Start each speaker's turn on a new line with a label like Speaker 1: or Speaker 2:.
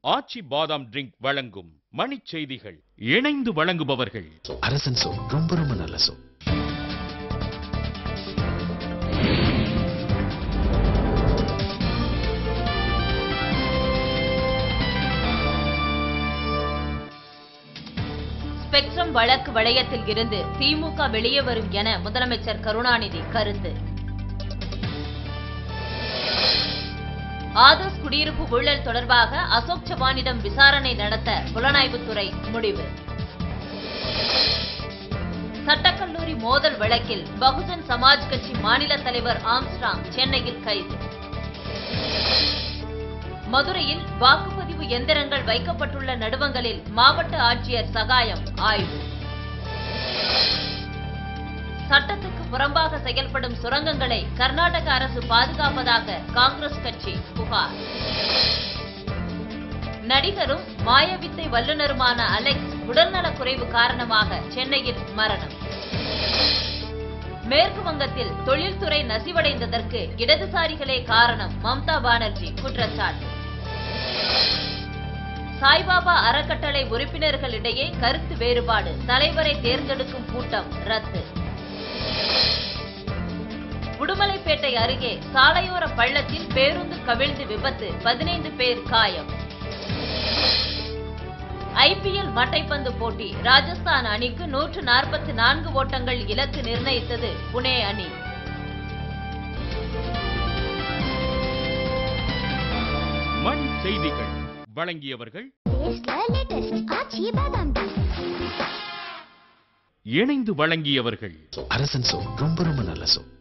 Speaker 1: ஆச்சி பாதாம் ட்ரிங்க் வழங்கும் மணிச் செய்திகள். இணைந்து வழங்குபவர்கள்
Speaker 2: அரசன் சோப். ரொம்ப ரொம்ப நல்ல சோப்.
Speaker 3: ஸ்பெக்ட்ரம் வழக்கு வளையத்தில் இருந்து திமுக வெளியே வரும் என முதலமைச்சர் கருணாநிதி கருத்து. ஆதர்ஸ் குடியிருப்பு ஊழல் தொடர்பாக அசோக் சவானிடம் விசாரணை நடத்த புலனாய்வுத்துறை முடிவு. சட்டக்கல்லூரி மோதல் வழக்கில் பகுஜன் சமாஜ் கட்சி மாநில தலைவர் ஆம்ஸ்ட்ராங் சென்னையில் கைது. மதுரையில் வாக்குப்பதிவு எந்திரங்கள் வைக்கப்பட்டுள்ள நடுவங்களில் மாவட்ட ஆட்சியர் சகாயம் ஆய்வு. சட்டத்துக்கு புறம்பாக செயல்படும் சுரங்கங்களை கர்நாடக அரசு பாதுகாப்பதாக காங்கிரஸ் கட்சி புகார். நடிகரும் மாயவித்தை வல்லுநருமான அலெக்ஸ் உடல்நலக்குறைவு காரணமாக சென்னையில் மரணம். மேற்கு வங்கத்தில் தொழில்துறை நசிவடைந்ததற்கு இடதுசாரிகளே காரணம் மம்தா பானர்ஜி குற்றச்சாட்டு. சாய்பாபா அறக்கட்டளை உறுப்பினர்களிடையே கருத்து வேறுபாடு, தலைவரை தேர்ந்தெடுக்கும் கூட்டம் ரத்து. உடுமலைப்பேட்டை அருகே சாலையோர பள்ளத்தில் பேருந்து கவிழ்ந்து விபத்து, 15 பேர் காயம். ஐபிஎல் மட்டைப்பந்து போட்டி, ராஜஸ்தான் அணிக்கு 144 ஓட்டங்கள் இலக்கு நிர்ணயித்தது புனே அணி.
Speaker 1: மண் செய்திகள் வழங்கியவர்கள் இணைந்து வழங்கியவர்கள்
Speaker 2: அரசன் சோப். ரொம்ப ரொம்ப நல்ல சோப்.